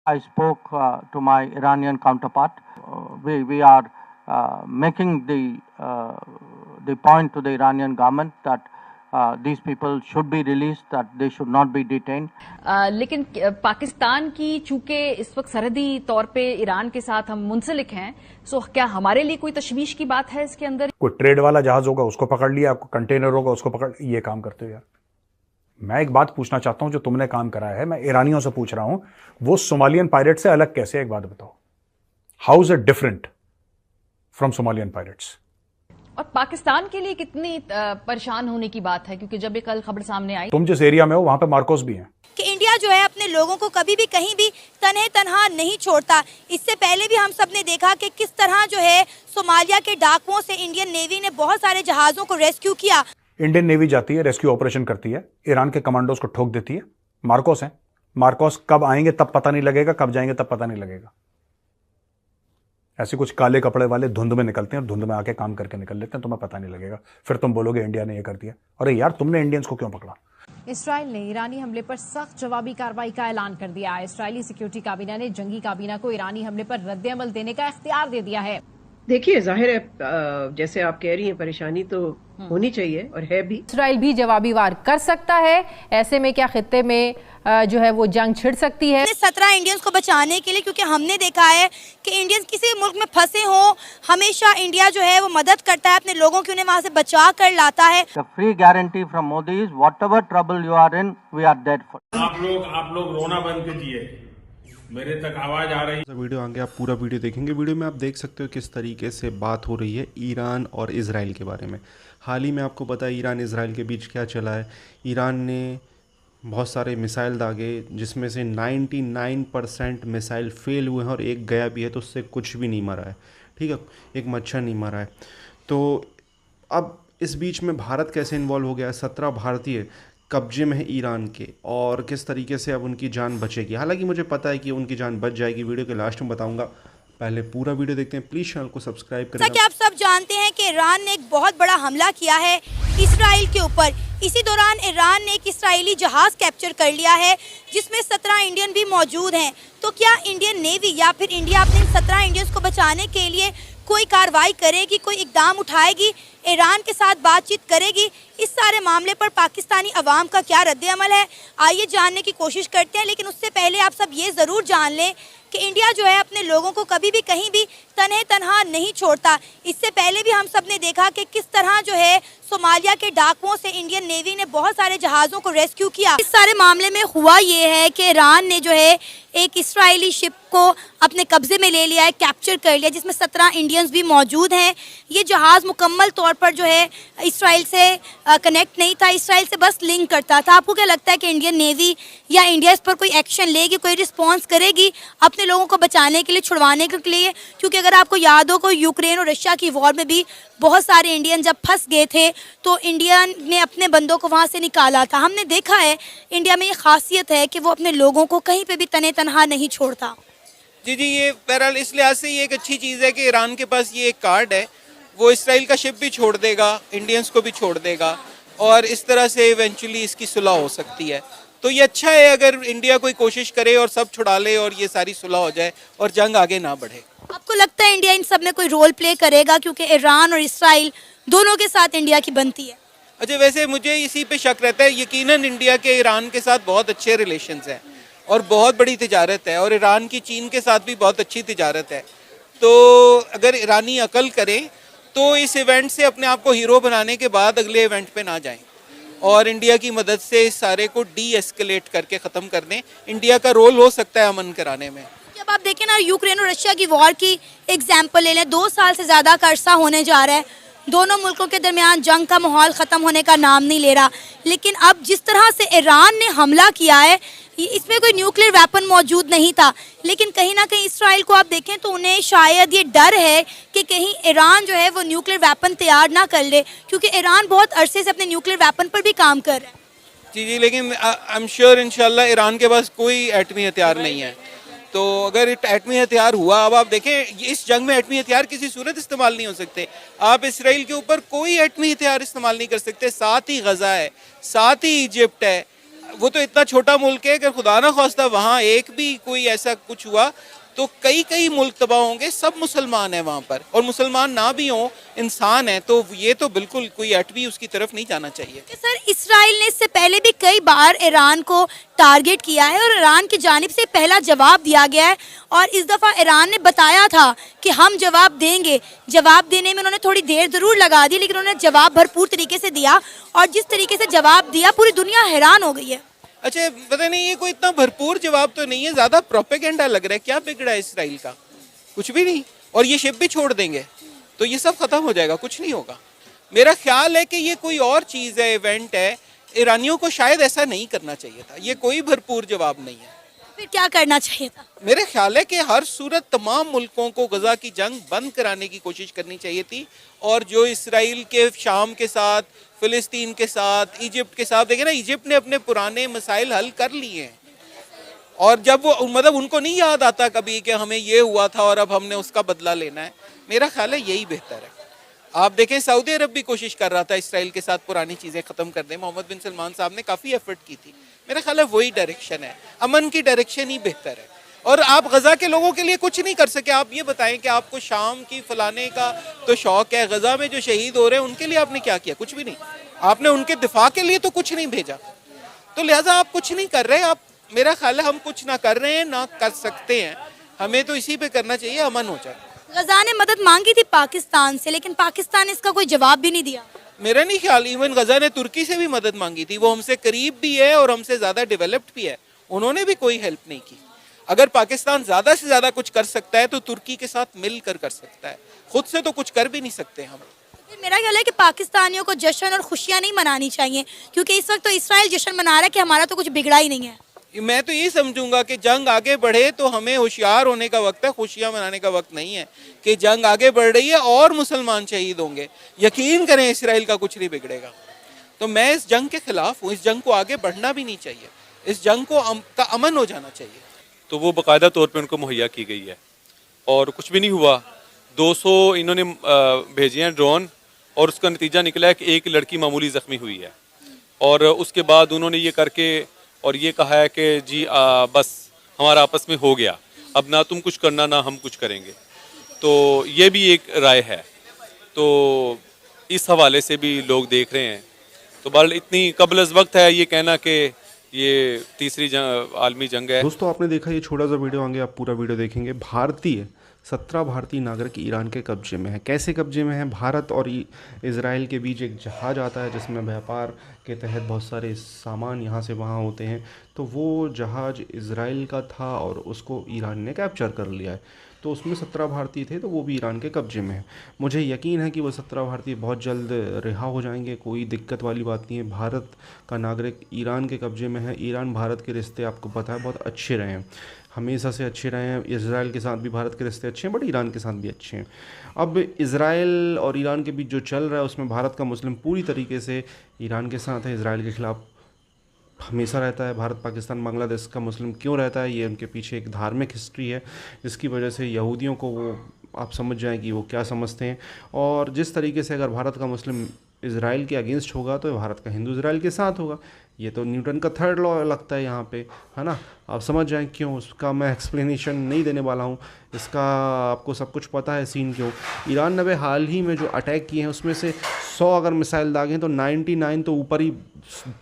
I spoke to my Iranian counterpart. We are making the point to the Iranian government that these people should be released, that they should not be detained. लेकिन पाकिस्तान की चूंकि इस वक्त सरहदी तौर पे Iran के साथ हम मुंसलिक हैं, सो क्या हमारे लिए कोई तशवीश की बात है इसके अंदर? कोई ट्रेड वाला जहाज होगा उसको पकड़ लिया, कोई कंटेनर होगा उसको पकड़, ये काम करते हो यार। मैं एक बात पूछना चाहता हूं, जो तुमने काम कराया है, मैं ईरानियों से पूछ रहा हूं, वो सोमालियन पायरेट से अलग कैसे है? एक बात बताओ, how is it different from Somalian pirates? और पाकिस्तान के लिए कितनी परेशान होने की बात है, क्योंकि जब ये कल खबर सामने आई, तुम जिस एरिया में हो वहां पे मार्कोस भी हैं, कि इंडिया जो है अपने लोगों को कभी भी कहीं भी तन्हे तन्हा नहीं छोड़ता। इससे पहले भी हम सब ने देखा कि किस तरह जो है सोमालिया के डाकुओं से इंडियन नेवी ने बहुत सारे जहाजों को रेस्क्यू किया। इंडियन नेवी जाती है, रेस्क्यू ऑपरेशन करती है, ईरान के कमांडोज को ठोक देती है। मार्कोस हैं, मार्कोस कब आएंगे तब पता नहीं लगेगा, कब जाएंगे तब पता नहीं लगेगा। ऐसे कुछ काले कपड़े वाले धुंध में निकलते हैं और धुंध में आके काम करके निकल लेते हैं, तुम्हें पता नहीं लगेगा। फिर तुम बोलोगे इंडिया ने ये कर दिया। अरे यार, तुमने इंडियंस को क्यों पकड़ा? इसराइल ने ईरानी हमले पर सख्त जवाबी कार्रवाई का ऐलान कर दिया है। इसराइली सिक्योरिटी काबीना ने जंगी काबीना को ईरानी हमले पर रद्द-ए-अमल देने का इख्तियार दे दिया है। देखिए, जाहिर है जैसे आप कह रही हैं, परेशानी तो होनी चाहिए और है भी। इसराइल भी जवाबी वार कर सकता है। ऐसे में क्या खित्ते में जो है वो जंग छिड़ सकती है? 17 इंडियंस को बचाने के लिए, क्योंकि हमने देखा है कि इंडियंस किसी मुल्क में फंसे हों, हमेशा इंडिया जो है वो मदद करता है अपने लोगों की, उन्हें वहाँ से बचा कर लाता है। The free guarantee from Modi is whatever trouble you are in, we are there for. आप लोग रोना बंद कीजिए, मेरे तक आवाज आ रही है। वीडियो आगे आप पूरा वीडियो देखेंगे। वीडियो में आप देख सकते हो किस तरीके से बात हो रही है ईरान और इजराइल के बारे में। हाल ही में आपको पता है ईरान इजराइल के बीच क्या चला है। ईरान ने बहुत सारे मिसाइल दागे, जिसमें से 99% मिसाइल फेल हुए हैं और एक गया भी है, तो उससे कुछ भी नहीं मरा है। ठीक है, एक मच्छर नहीं मरा है। तो अब इस बीच में भारत कैसे इन्वॉल्व हो गया है? 17 भारतीय कब्जे में है ईरान के, और किस तरीके से अब उनकी जान बचेगी। हालांकि मुझे पता है कि उनकी जान बच जाएगी, वीडियो के लास्ट में बताऊंगा। पहले पूरा वीडियो देखते हैं, प्लीज चैनल को सब्सक्राइब करें। जैसा कि आप सब जानते हैं कि ईरान ने एक बहुत बड़ा हमला किया है इसराइल के ऊपर। इसी दौरान ईरान ने एक इसराइली जहाज कैप्चर कर लिया है, जिसमें 17 इंडियन भी मौजूद हैं। तो क्या इंडियन नेवी या फिर इंडिया अपने 17 इंडियंस को बचाने के लिए कोई कार्रवाई करेगी, कोई इकदाम उठाएगी, ईरान के साथ बातचीत करेगी? इस सारे मामले पर पाकिस्तानी अवाम का क्या रद्द-ए-अमल है, आइए जानने की कोशिश करते हैं। लेकिन उससे पहले आप सब ये ज़रूर जान लें कि इंडिया जो है अपने लोगों को कभी भी कहीं भी तन्हे तन्हा नहीं छोड़ता। इससे पहले भी हम सब ने देखा कि किस तरह जो है सोमालिया के डाकुओं से इंडियन नेवी ने बहुत सारे जहाज़ों को रेस्क्यू किया। इस सारे मामले में हुआ ये है कि ईरान ने जो है एक इसराइली शिप को अपने कब्जे में ले लिया है, कैप्चर कर लिया, जिसमें 17 इंडियंस भी मौजूद हैं। ये जहाज़ मुकम्मल तौर पर जो है इसराइल से कनेक्ट नहीं था, इसराइल से बस लिंक करता था। आपको क्या लगता है कि इंडियन नेवी या इंडिया इस पर कोई एक्शन लेगी, कोई रिस्पॉन्स करेगी अपने लोगों को बचाने के लिए, छुड़वाने के लिए? क्योंकि अगर आपको याद हो, कोई यूक्रेन और रशिया की वॉर में भी बहुत सारे इंडियन जब फंस गए थे तो इंडिया ने अपने बंदों को वहाँ से निकाला था। हमने देखा है इंडिया में ये खासियत है कि वो अपने लोगों को कहीं पे भी तने तनहा नहीं छोड़ता। जी, ये बहरहाल इस लिहाज से ये एक अच्छी चीज़ है कि ईरान के पास ये एक कार्ड है, वो इसराइल का शिप भी छोड़ देगा, इंडियंस को भी छोड़ देगा, और इस तरह से इवेंचुअली इसकी सुलह हो सकती है। तो ये अच्छा है अगर इंडिया कोई कोशिश करे और सब छुड़ा ले और ये सारी सुलह हो जाए और जंग आगे ना बढ़े। आपको लगता है इंडिया इन सब में कोई रोल प्ले करेगा, क्योंकि ईरान और इसराइल दोनों के साथ इंडिया की बनती है? अच्छा, वैसे मुझे इसी पे शक रहता है। यकीनन इंडिया के ईरान के साथ बहुत अच्छे रिलेशंस हैं और बहुत बड़ी तिजारत है, और ईरान की चीन के साथ भी बहुत अच्छी तिजारत है। तो अगर ईरानी अकल करें तो इस इवेंट से अपने आप को हीरो बनाने के बाद अगले इवेंट पे ना जाएं और इंडिया की मदद से इस सारे को डी एस्केलेट करके ख़त्म कर दें। इंडिया का रोल हो सकता है अमन कराने में। जब आप देखें ना, यूक्रेन और रशिया की वॉर की एग्जाम्पल ले लें, 2 साल से ज़्यादा का अरसा होने जा रहा है, दोनों मुल्कों के दरमियान जंग का माहौल ख़त्म होने का नाम नहीं ले रहा। लेकिन अब जिस तरह से ईरान ने हमला किया है, इसमें कोई न्यूक्लियर वेपन मौजूद नहीं था, लेकिन कहीं ना कहीं इसराइल को आप देखें तो उन्हें शायद ये डर है कि कहीं ईरान जो है वो न्यूक्लियर वेपन तैयार ना कर ले, क्योंकि ईरान बहुत अरसे से अपने न्यूक्लियर वेपन पर भी काम कर रहा है। जी, लेकिन आई एम श्योर इंशाल्लाह ईरान के पास कोई एटमी हथियार नहीं है। तो अगर एटमी हथियार हुआ, अब आप देखें इस जंग में एटमी हथियार किसी सूरत इस्तेमाल नहीं हो सकते। आप इसराइल के ऊपर कोई एटमी हथियार इस्तेमाल नहीं कर सकते। साथ ही गजा है, साथ ही इजिप्ट है, वो तो इतना छोटा मुल्क है कि खुदा ना खास्ता वहाँ एक भी कोई ऐसा कुछ हुआ तो कई कई मुल्क तबाह होंगे। सब मुसलमान हैं वहाँ पर, और मुसलमान ना भी हों, इंसान है, तो ये तो बिल्कुल कोई अट भी उसकी तरफ नहीं जाना चाहिए। सर, इसराइल ने इससे पहले भी कई बार ईरान को टारगेट किया है और ईरान की जानिब से पहला जवाब दिया गया है, और इस दफ़ा ईरान ने बताया था कि हम जवाब देंगे। जवाब देने में उन्होंने थोड़ी देर ज़रूर लगा दी, लेकिन उन्होंने जवाब भरपूर तरीके से दिया, और जिस तरीके से जवाब दिया पूरी दुनिया हैरान हो गई है। अच्छा, पता नहीं ये कोई इतना भरपूर जवाब तो नहीं है, ज़्यादा प्रोपेगेंडा लग रहा है। क्या बिगड़ा है इसराइल का? कुछ भी नहीं, और ये शिप भी छोड़ देंगे तो ये सब खत्म हो जाएगा, कुछ नहीं होगा। मेरा ख्याल है कि ये कोई और चीज़ है, इवेंट है। ईरानियों को शायद ऐसा नहीं करना चाहिए था, ये कोई भरपूर जवाब नहीं है। फिर क्या करना चाहिए था? मेरे ख्याल है कि हर सूरत तमाम मुल्कों को गजा की जंग बंद कराने की कोशिश करनी चाहिए थी, और जो इसराइल के शाम के साथ, फिलिस्तीन के साथ, इजिप्ट के साथ, देखे ना, इजिप्ट ने अपने पुराने मसाइल हल कर लिए हैं, और जब वो मतलब उनको नहीं याद आता कभी कि हमें ये हुआ था और अब हमने उसका बदला लेना है। मेरा ख्याल है यही बेहतर है। आप देखें, सऊदी अरब भी कोशिश कर रहा था इसराइल के साथ पुरानी चीज़ें ख़त्म कर दें। मोहम्मद बिन सलमान साहब ने काफ़ी एफर्ट की थी। मेरा ख्याल है वही डायरेक्शन है, अमन की डायरेक्शन ही बेहतर है। और आप गजा के लोगों के लिए कुछ नहीं कर सके। आप ये बताएं कि आपको शाम की फलाने का तो शौक है, गजा में जो शहीद हो रहे हैं उनके लिए आपने क्या किया? कुछ भी नहीं। आपने उनके दिफा के लिए तो कुछ नहीं भेजा, तो लिहाजा आप कुछ नहीं कर रहे। आप, मेरा ख्याल है हम कुछ ना कर रहे हैं ना कर सकते हैं, हमें तो इसी पे करना चाहिए, अमन हो जाए। गजा ने मदद मांगी थी पाकिस्तान से, लेकिन पाकिस्तान ने इसका कोई जवाब भी नहीं दिया। मेरा नहीं ख्याल, इवन गजा ने तुर्की से भी मदद मांगी थी, वो हमसे करीब भी है और हमसे ज़्यादा डेवलप्ड भी है, उन्होंने भी कोई हेल्प नहीं की। अगर पाकिस्तान ज़्यादा से ज़्यादा कुछ कर सकता है तो तुर्की के साथ मिलकर कर सकता है, खुद से तो कुछ कर भी नहीं सकते हम। मेरा ख्याल है कि पाकिस्तानियों को जश्न और खुशियाँ नहीं मनानी चाहिए, क्योंकि इस वक्त तो इसराइल जश्न मना रहा है कि हमारा तो कुछ बिगड़ा ही नहीं है। मैं तो ये समझूंगा कि जंग आगे बढ़े तो हमें होशियार होने का वक्त है, खुशियां मनाने का वक्त नहीं है कि जंग आगे बढ़ रही है और मुसलमान शहीद होंगे। यकीन करें इसराइल का कुछ नहीं बिगड़ेगा। तो मैं इस जंग के खिलाफ हूँ, इस जंग को आगे बढ़ना भी नहीं चाहिए, इस जंग को का अमन हो जाना चाहिए। तो वो बाकायदा तौर पे उनको मुहैया की गई है और कुछ भी नहीं हुआ। 200 इन्होंने भेजे हैं ड्रोन, और उसका नतीजा निकला है कि एक लड़की मामूली ज़ख्मी हुई है, और उसके बाद उन्होंने ये करके और ये कहा है कि जी बस हमारा आपस में हो गया, अब ना तुम कुछ करना ना हम कुछ करेंगे। तो ये भी एक राय है, तो इस हवाले से भी लोग देख रहे हैं। तो बहरहाल इतनी कबल अज़ वक्त है ये कहना कि ये तीसरी आलमी जंग है। दोस्तों, आपने देखा ये छोटा सा वीडियो, आगे आप पूरा वीडियो देखेंगे। 17 भारतीय नागरिक ईरान के कब्जे में है। कैसे कब्जे में है? भारत और इज़राइल के बीच एक जहाज़ आता है जिसमें व्यापार के तहत बहुत सारे सामान यहाँ से वहाँ होते हैं, तो वो जहाज़ इज़राइल का था और उसको ईरान ने कैप्चर कर लिया है। तो उसमें 17 भारतीय थे, तो वो भी ईरान के कब्जे में है। मुझे यकीन है कि वो 17 भारतीय बहुत जल्द रिहा हो जाएंगे, कोई दिक्कत वाली बात नहीं है। भारत का नागरिक ईरान के कब्जे में है। ईरान भारत के रिश्ते आपको पता है बहुत अच्छे रहे हैं, हमेशा से अच्छे रहे हैं। इज़राइल के साथ भी भारत के रिश्ते अच्छे हैं, बट ईरान के साथ भी अच्छे हैं। अब इज़राइल और ईरान के बीच जो चल रहा है उसमें भारत का मुस्लिम पूरी तरीके से ईरान के साथ है, इज़राइल के ख़िलाफ़ हमेशा रहता है। भारत, पाकिस्तान, बांग्लादेश का मुस्लिम क्यों रहता है? ये उनके पीछे एक धार्मिक हिस्ट्री है जिसकी वजह से यहूदियों को वो, आप समझ जाएं कि वो क्या समझते हैं। और जिस तरीके से अगर भारत का मुस्लिम इज़राइल के अगेंस्ट होगा तो भारत का हिंदू इज़राइल के साथ होगा। ये तो न्यूटन का थर्ड लॉ लगता है यहाँ पे, है ना? आप समझ जाएं क्यों। उसका मैं एक्सप्लेनेशन नहीं देने वाला हूँ, इसका आपको सब कुछ पता है सीन क्यों। ईरान ने हाल ही में जो अटैक किए हैं उसमें से 100 अगर मिसाइल दागे तो 99 तो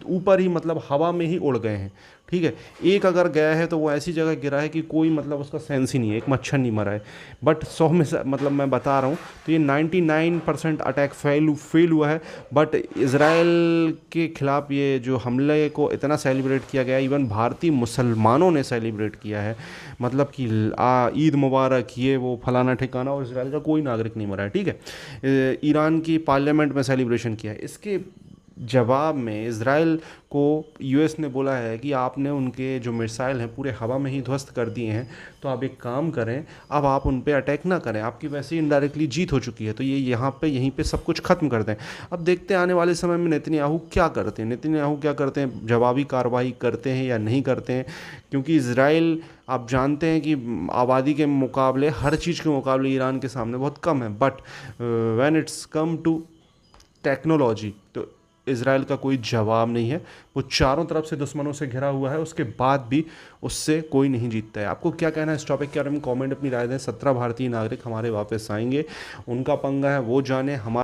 ऊपर ही मतलब हवा में ही उड़ गए हैं, ठीक है। एक अगर गया है तो वो ऐसी जगह गिरा है कि कोई मतलब उसका सेंस ही नहीं है, एक मच्छर नहीं मरा है। बट 100 में मतलब मैं बता रहा हूँ तो ये 99% अटैक फेल हुआ है। बट इज़राइल के ख़िलाफ़ ये जो हमले को इतना सेलिब्रेट किया गया, इवन भारतीय मुसलमानों ने सेलिब्रेट किया है, मतलब कि ईद मुबारक, ये वो फलाना ठिकाना, और इज़राइल का कोई नागरिक नहीं मरा है, ठीक है। ईरान की पार्लियामेंट में सेलिब्रेशन किया है। इसके जवाब में इज़राइल को यूएस ने बोला है कि आपने उनके जो मिसाइल हैं पूरे हवा में ही ध्वस्त कर दिए हैं, तो आप एक काम करें, अब आप उन पे अटैक ना करें, आपकी वैसे ही इनडायरेक्टली जीत हो चुकी है, तो ये यहीं पे सब कुछ ख़त्म कर दें। अब देखते हैं आने वाले समय में नेतन्याहू क्या करते हैं, जवाबी कार्रवाई करते हैं या नहीं करते हैं, क्योंकि इज़राइल आप जानते हैं कि आबादी के मुकाबले, हर चीज़ के मुकाबले ईरान के सामने बहुत कम है। But when it's come to technology, तो इसराइल का कोई जवाब नहीं है। वो चारों तरफ से दुश्मनों से घिरा हुआ है, उसके बाद भी उससे कोई नहीं जीतता है। आपको क्या कहना है इस टॉपिक के बारे में? कमेंट अपनी राय दें। 17 भारतीय नागरिक हमारे वापस आएंगे, उनका पंगा है वो जाने। हमारे